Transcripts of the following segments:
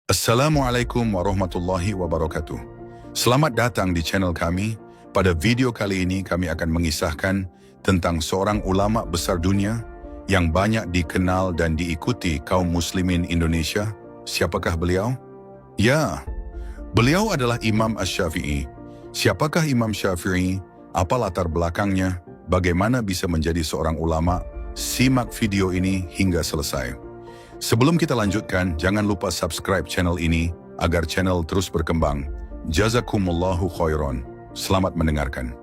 Assalamualaikum warahmatullahi wabarakatuh. Selamat datang di channel kami. Pada video kali ini kami akan mengisahkan tentang seorang ulama besar dunia yang banyak dikenal dan diikuti kaum muslimin Indonesia. Siapakah beliau? Ya, beliau adalah Imam Asy-Syafi'i. Siapakah Imam Syafi'i? Apa latar belakangnya? Bagaimana bisa menjadi seorang ulama? Simak video ini hingga selesai. Sebelum kita lanjutkan, jangan lupa subscribe channel ini agar channel terus berkembang. Jazakumullahu khairan. Selamat mendengarkan.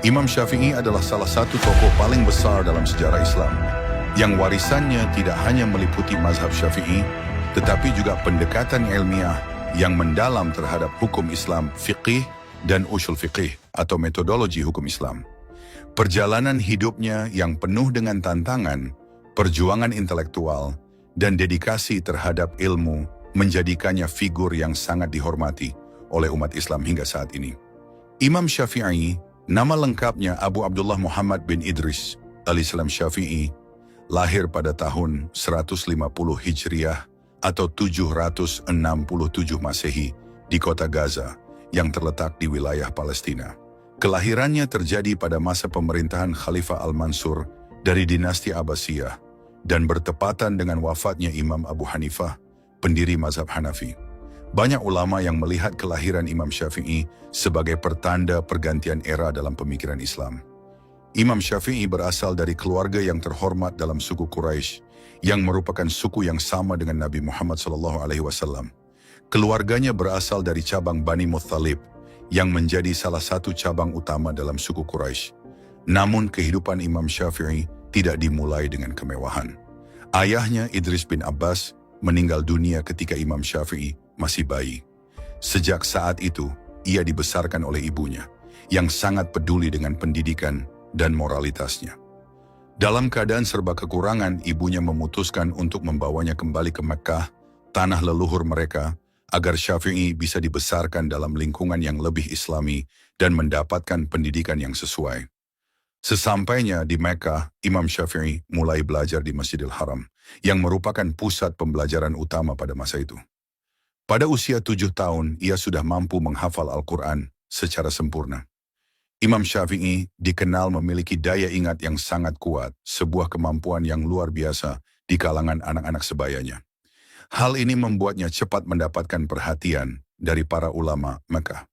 Imam Syafi'i adalah salah satu tokoh paling besar dalam sejarah Islam, yang warisannya tidak hanya meliputi mazhab Syafi'i, tetapi juga pendekatan ilmiah yang mendalam terhadap hukum Islam, fiqih, dan usul fiqih atau metodologi hukum Islam. Perjalanan hidupnya yang penuh dengan tantangan, perjuangan intelektual, dan dedikasi terhadap ilmu menjadikannya figur yang sangat dihormati oleh umat Islam hingga saat ini. Imam Syafi'i, nama lengkapnya Abu Abdullah Muhammad bin Idris alaihissalam Syafi'i, lahir pada tahun 150 Hijriah atau 767 Masehi di kota Gaza yang terletak di wilayah Palestina. Kelahirannya terjadi pada masa pemerintahan Khalifah Al-Mansur dari dinasti Abbasiyah dan bertepatan dengan wafatnya Imam Abu Hanifah, pendiri mazhab Hanafi. Banyak ulama yang melihat kelahiran Imam Syafi'i sebagai pertanda pergantian era dalam pemikiran Islam. Imam Syafi'i berasal dari keluarga yang terhormat dalam suku Quraisy, yang merupakan suku yang sama dengan Nabi Muhammad SAW. Keluarganya berasal dari cabang Bani Muttalib, yang menjadi salah satu cabang utama dalam suku Quraisy. Namun kehidupan Imam Syafi'i tidak dimulai dengan kemewahan. Ayahnya Idris bin Abbas meninggal dunia ketika Imam Syafi'i masih bayi. Sejak saat itu, ia dibesarkan oleh ibunya, yang sangat peduli dengan pendidikan dan moralitasnya. Dalam keadaan serba kekurangan, ibunya memutuskan untuk membawanya kembali ke Mekkah, tanah leluhur mereka, agar Syafi'i bisa dibesarkan dalam lingkungan yang lebih islami dan mendapatkan pendidikan yang sesuai. Sesampainya di Mekkah, Imam Syafi'i mulai belajar di Masjidil Haram, yang merupakan pusat pembelajaran utama pada masa itu. Pada usia 7 tahun, ia sudah mampu menghafal Al-Quran secara sempurna. Imam Syafi'i dikenal memiliki daya ingat yang sangat kuat, sebuah kemampuan yang luar biasa di kalangan anak-anak sebayanya. Hal ini membuatnya cepat mendapatkan perhatian dari para ulama Mekah.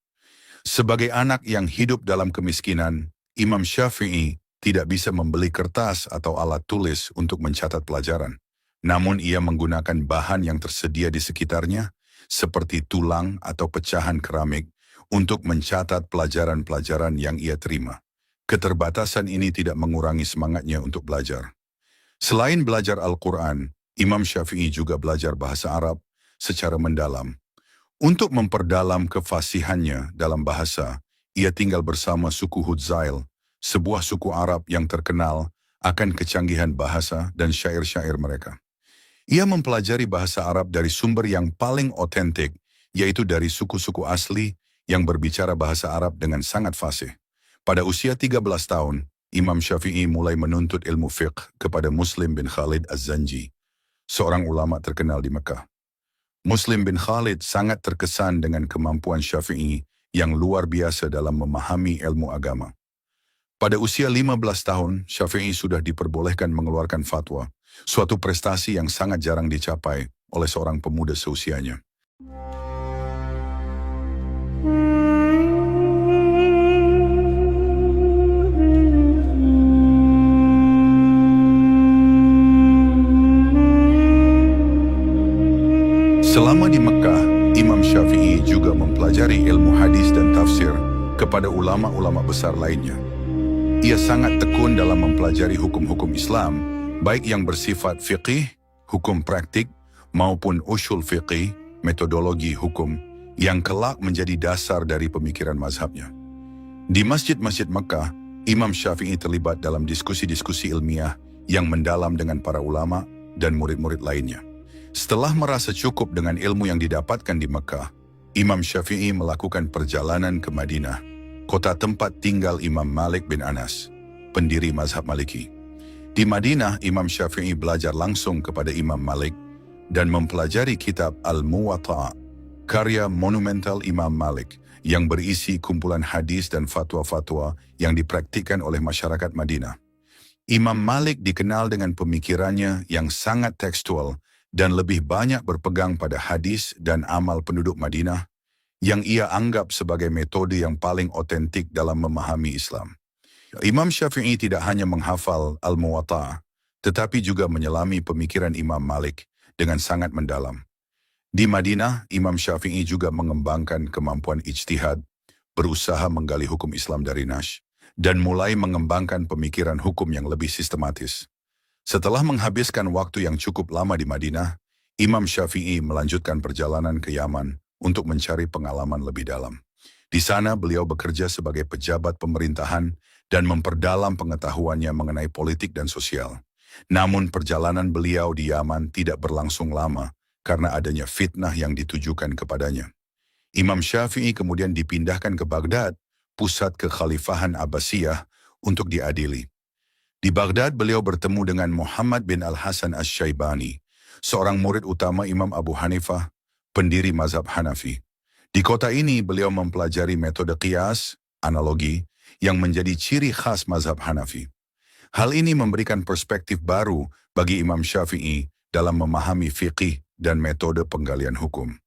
Sebagai anak yang hidup dalam kemiskinan, Imam Syafi'i tidak bisa membeli kertas atau alat tulis untuk mencatat pelajaran. Namun ia menggunakan bahan yang tersedia di sekitarnya, seperti tulang atau pecahan keramik, untuk mencatat pelajaran-pelajaran yang ia terima. Keterbatasan ini tidak mengurangi semangatnya untuk belajar. Selain belajar Al-Quran, Imam Syafi'i juga belajar bahasa Arab secara mendalam. Untuk memperdalam kefasihannya dalam bahasa, ia tinggal bersama suku Hudzail, sebuah suku Arab yang terkenal akan kecanggihan bahasa dan syair-syair mereka. Ia mempelajari bahasa Arab dari sumber yang paling otentik, yaitu dari suku-suku asli yang berbicara bahasa Arab dengan sangat fasih. Pada usia 13 tahun, Imam Syafi'i mulai menuntut ilmu fiqh kepada Muslim bin Khalid Az-Zanji, seorang ulama terkenal di Mekah. Muslim bin Khalid sangat terkesan dengan kemampuan Syafi'i yang luar biasa dalam memahami ilmu agama. Pada usia 15 tahun, Syafi'i sudah diperbolehkan mengeluarkan fatwa, suatu prestasi yang sangat jarang dicapai oleh seorang pemuda seusianya. Selama di Mekkah, Imam Syafi'i juga mempelajari ilmu hadis dan tafsir kepada ulama-ulama besar lainnya. Ia sangat tekun dalam mempelajari hukum-hukum Islam, baik yang bersifat fiqih, hukum praktik, maupun usul fiqih, metodologi hukum, yang kelak menjadi dasar dari pemikiran mazhabnya. Di masjid-masjid Mekkah, Imam Syafi'i terlibat dalam diskusi-diskusi ilmiah yang mendalam dengan para ulama dan murid-murid lainnya. Setelah merasa cukup dengan ilmu yang didapatkan di Mekkah, Imam Syafi'i melakukan perjalanan ke Madinah kota tempat tinggal Imam Malik bin Anas, pendiri mazhab Maliki. Di Madinah, Imam Syafi'i belajar langsung kepada Imam Malik dan mempelajari kitab Al-Muwatta', karya monumental Imam Malik yang berisi kumpulan hadis dan fatwa-fatwa yang dipraktikkan oleh masyarakat Madinah. Imam Malik dikenal dengan pemikirannya yang sangat tekstual dan lebih banyak berpegang pada hadis dan amal penduduk Madinah yang ia anggap sebagai metode yang paling otentik dalam memahami Islam. Imam Syafi'i tidak hanya menghafal Al-Muwatta', tetapi juga menyelami pemikiran Imam Malik dengan sangat mendalam. Di Madinah, Imam Syafi'i juga mengembangkan kemampuan ijtihad, berusaha menggali hukum Islam dari Nash, dan mulai mengembangkan pemikiran hukum yang lebih sistematis. Setelah menghabiskan waktu yang cukup lama di Madinah, Imam Syafi'i melanjutkan perjalanan ke Yaman untuk mencari pengalaman lebih dalam. Di sana beliau bekerja sebagai pejabat pemerintahan dan memperdalam pengetahuannya mengenai politik dan sosial. Namun perjalanan beliau di Yaman tidak berlangsung lama karena adanya fitnah yang ditujukan kepadanya. Imam Syafi'i kemudian dipindahkan ke Baghdad, pusat kekhalifahan Abbasiyah, untuk diadili. Di Baghdad beliau bertemu dengan Muhammad bin Al-Hasan Asy-Syaibani, seorang murid utama Imam Abu Hanifah, pendiri mazhab Hanafi. Di kota ini beliau mempelajari metode qiyas, analogi, yang menjadi ciri khas mazhab Hanafi. Hal ini memberikan perspektif baru bagi Imam Syafi'i dalam memahami fiqih dan metode penggalian hukum.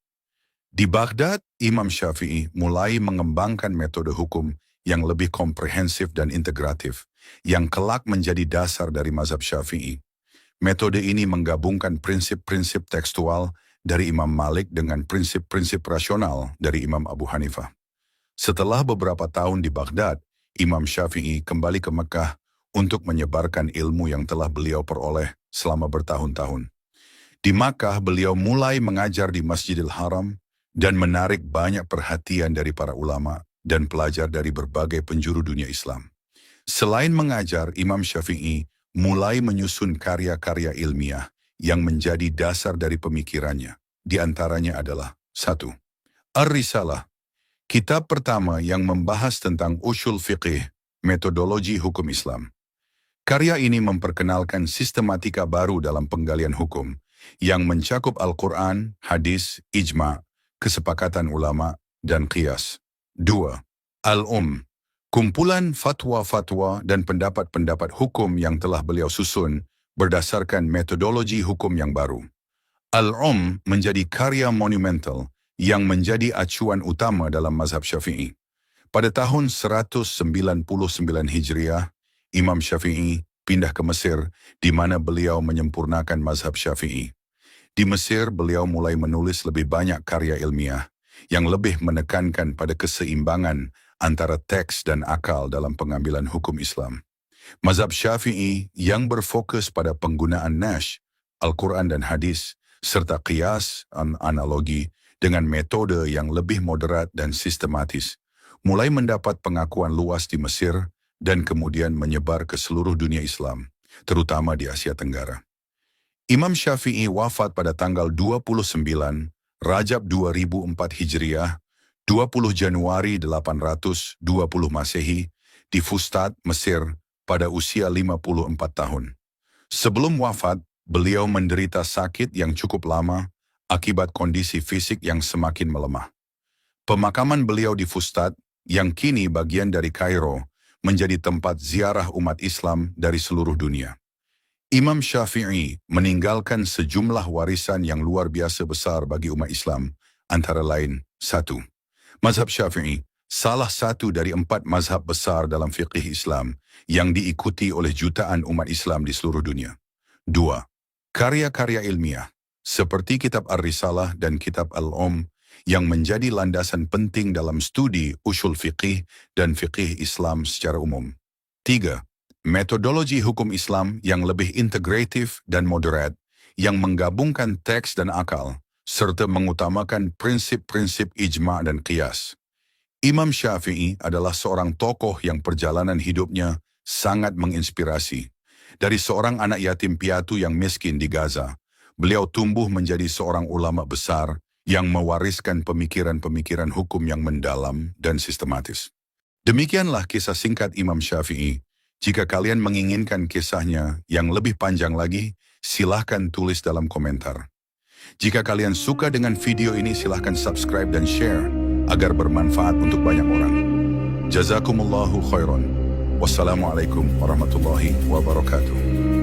Di Baghdad, Imam Syafi'i mulai mengembangkan metode hukum yang lebih komprehensif dan integratif, yang kelak menjadi dasar dari mazhab Syafi'i. Metode ini menggabungkan prinsip-prinsip tekstual dari Imam Malik dengan prinsip-prinsip rasional dari Imam Abu Hanifah. Setelah beberapa tahun di Baghdad, Imam Syafi'i kembali ke Mekah untuk menyebarkan ilmu yang telah beliau peroleh selama bertahun-tahun. Di Makkah, beliau mulai mengajar di Masjidil Haram dan menarik banyak perhatian dari para ulama dan pelajar dari berbagai penjuru dunia Islam. Selain mengajar, Imam Syafi'i mulai menyusun karya-karya ilmiah yang menjadi dasar dari pemikirannya. Di antaranya adalah 1. Ar-Risalah, kitab pertama yang membahas tentang usul fiqih, metodologi hukum Islam. Karya ini memperkenalkan sistematika baru dalam penggalian hukum yang mencakup Al-Quran, hadis, ijma', kesepakatan ulama, dan qiyas. 2. Kumpulan fatwa-fatwa dan pendapat-pendapat hukum yang telah beliau susun berdasarkan metodologi hukum yang baru. Menjadi karya monumental yang menjadi acuan utama dalam mazhab Syafi'i. Pada tahun 199 Hijriah, Imam Syafi'i pindah ke Mesir, di mana beliau menyempurnakan mazhab Syafi'i. Di Mesir, beliau mulai menulis lebih banyak karya ilmiah yang lebih menekankan pada keseimbangan antara teks dan akal dalam pengambilan hukum Islam. Mazhab Syafi'i yang berfokus pada penggunaan Nash, Al-Quran dan hadis, serta qiyas, analogi, dengan metode yang lebih moderat dan sistematis, mulai mendapat pengakuan luas di Mesir dan kemudian menyebar ke seluruh dunia Islam, terutama di Asia Tenggara. Imam Syafi'i wafat pada tanggal 29 Rajab 2004 Hijriah, 20 Januari 820 Masehi, di Fustat, Mesir, pada usia 54 tahun. Sebelum wafat, beliau menderita sakit yang cukup lama akibat kondisi fisik yang semakin melemah. Pemakaman beliau di Fustat, yang kini bagian dari Kairo, menjadi tempat ziarah umat Islam dari seluruh dunia. Imam Syafi'i meninggalkan sejumlah warisan yang luar biasa besar bagi umat Islam, antara lain 1. Mazhab Syafi'i, salah satu dari 4 mazhab besar dalam fiqih Islam yang diikuti oleh jutaan umat Islam di seluruh dunia. 2. Karya-karya ilmiah, seperti kitab Ar-Risalah dan kitab Al-Um, yang menjadi landasan penting dalam studi usul fiqih dan fiqih Islam secara umum. 3. Metodologi hukum Islam yang lebih integratif dan moderat, yang menggabungkan teks dan akal, serta mengutamakan prinsip-prinsip ijma' dan qiyas. Imam Syafi'i adalah seorang tokoh yang perjalanan hidupnya sangat menginspirasi. Dari seorang anak yatim piatu yang miskin di Gaza, beliau tumbuh menjadi seorang ulama besar yang mewariskan pemikiran-pemikiran hukum yang mendalam dan sistematis. Demikianlah kisah singkat Imam Syafi'i. Jika kalian menginginkan kisahnya yang lebih panjang lagi, silahkan tulis dalam komentar. Jika kalian suka dengan video ini, silahkan subscribe dan share agar bermanfaat untuk banyak orang. Jazakumullahu khairan. Wassalamualaikum warahmatullahi wabarakatuh.